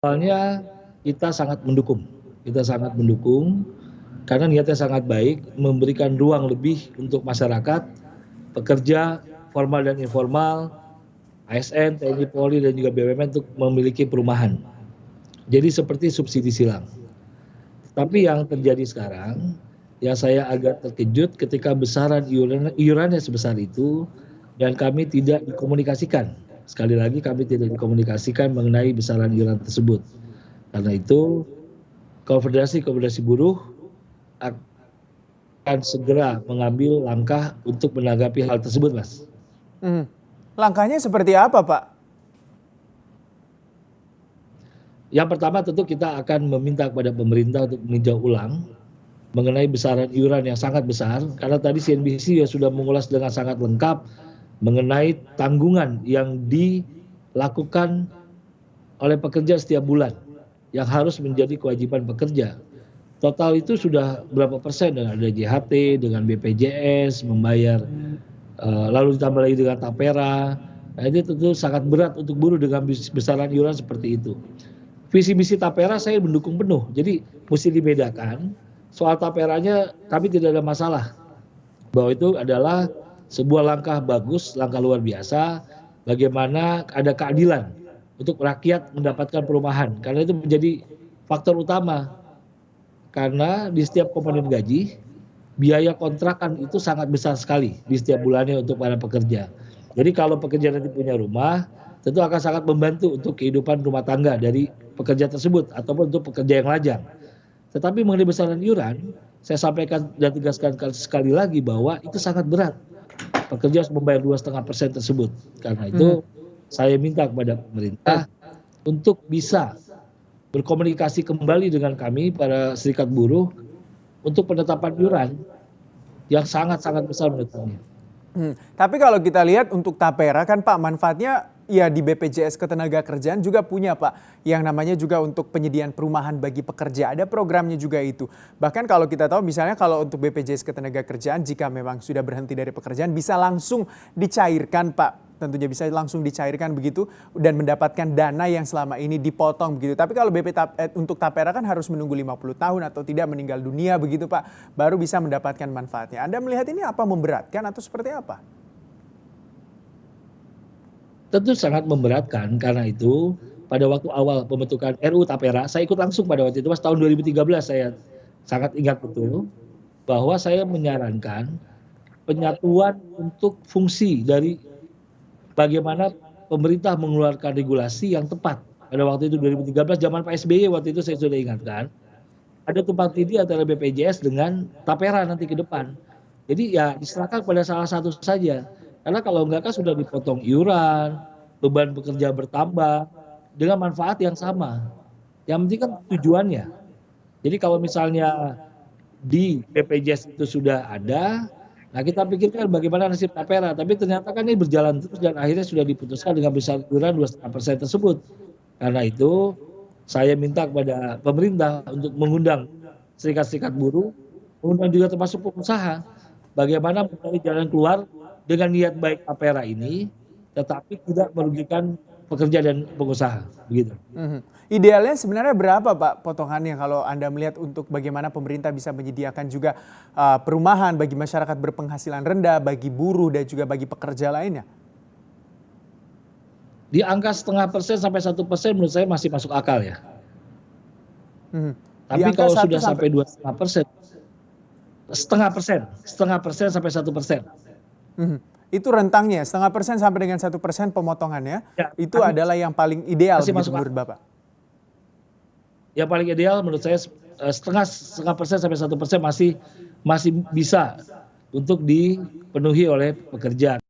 Awalnya kita sangat mendukung karena niatnya sangat baik, memberikan ruang lebih untuk masyarakat, pekerja formal dan informal, ASN, TNI, Polri dan juga BUMN untuk memiliki perumahan. Jadi seperti subsidi silang. Tapi yang terjadi sekarang, ya saya agak terkejut ketika besaran iurannya sebesar itu dan kami tidak dikomunikasikan. Sekali lagi kami tidak dikomunikasikan mengenai besaran iuran tersebut. Karena itu Konfederasi Buruh akan segera mengambil langkah untuk menanggapi hal tersebut, Mas. Langkahnya seperti apa, Pak? Yang pertama tentu kita akan meminta kepada pemerintah untuk meninjau ulang mengenai besaran iuran yang sangat besar, karena tadi CNBC ya sudah mengulas dengan sangat lengkap mengenai tanggungan yang dilakukan oleh pekerja setiap bulan yang harus menjadi kewajiban pekerja. Total itu sudah berapa persen, dengan ada JHT, dengan BPJS, membayar, lalu ditambah lagi dengan tapera. Nah, ini tentu sangat berat untuk buruh dengan besaran iuran seperti itu. Visi misi tapera saya mendukung penuh, jadi mesti dibedakan. Soal taperanya kami tidak ada masalah, bahwa itu adalah sebuah langkah bagus, langkah luar biasa, bagaimana ada keadilan untuk rakyat mendapatkan perumahan, karena itu menjadi faktor utama. Karena di setiap komponen gaji, biaya kontrakan itu sangat besar sekali di setiap bulannya untuk para pekerja. Jadi kalau pekerja nanti punya rumah, tentu akan sangat membantu untuk kehidupan rumah tangga dari pekerja tersebut ataupun untuk pekerja yang lajang. Tetapi mengenai besaran iuran, saya sampaikan dan tegaskan sekali lagi bahwa itu sangat berat. Pekerja harus membayar 2,5% tersebut. Karena itu saya minta kepada pemerintah untuk bisa berkomunikasi kembali dengan kami para serikat buruh untuk penetapan iuran yang sangat-sangat besar menurut kami. Tapi kalau kita lihat untuk tapera kan Pak, manfaatnya ya di BPJS Ketenagakerjaan juga punya Pak, yang namanya juga untuk penyediaan perumahan bagi pekerja, ada programnya juga itu. Bahkan kalau kita tahu misalnya kalau untuk BPJS Ketenagakerjaan jika memang sudah berhenti dari pekerjaan bisa langsung dicairkan Pak, tentunya bisa langsung dicairkan begitu dan mendapatkan dana yang selama ini dipotong begitu. Tapi kalau untuk tapera kan harus menunggu 50 tahun atau tidak meninggal dunia begitu Pak, baru bisa mendapatkan manfaatnya. Anda melihat ini apa memberatkan atau seperti apa? Tentu sangat memberatkan, karena itu pada waktu awal pembentukan RUU Tapera, saya ikut langsung pada waktu itu, Mas, tahun 2013 saya sangat ingat betul, bahwa saya menyarankan penyatuan untuk fungsi dari bagaimana pemerintah mengeluarkan regulasi yang tepat. Pada waktu itu 2013 zaman Pak SBY, waktu itu saya sudah ingatkan, ada tumpang tindih antara BPJS dengan Tapera nanti ke depan. Jadi ya diserahkan pada salah satu saja. Karena kalau enggak kan sudah dipotong iuran, beban bekerja bertambah dengan manfaat yang sama. Yang penting kan tujuannya. Jadi kalau misalnya di BPJS itu sudah ada, nah kita pikirkan bagaimana nasib tapera. Tapi ternyata kan ini berjalan terus dan akhirnya sudah diputuskan dengan besar iuran 2,5% tersebut. Karena itu saya minta kepada pemerintah untuk mengundang serikat-serikat buruh, mengundang juga termasuk pengusaha, bagaimana mencari jalan keluar dengan niat baik tapera ini, tetapi tidak merugikan pekerja dan pengusaha, begitu. Idealnya sebenarnya berapa Pak potongannya kalau Anda melihat untuk bagaimana pemerintah bisa menyediakan juga perumahan bagi masyarakat berpenghasilan rendah, bagi buruh dan juga bagi pekerja lainnya? Di angka 0,5% sampai 1% menurut saya masih masuk akal ya. Tapi kalau sudah sampai 2,5%, 0,5% sampai 1%. Itu rentangnya 0,5% sampai dengan 1% pemotongannya, ya, itu adalah yang paling ideal menurut Bapak? Yang paling ideal menurut saya 0,5% sampai 1% masih bisa untuk dipenuhi oleh pekerja.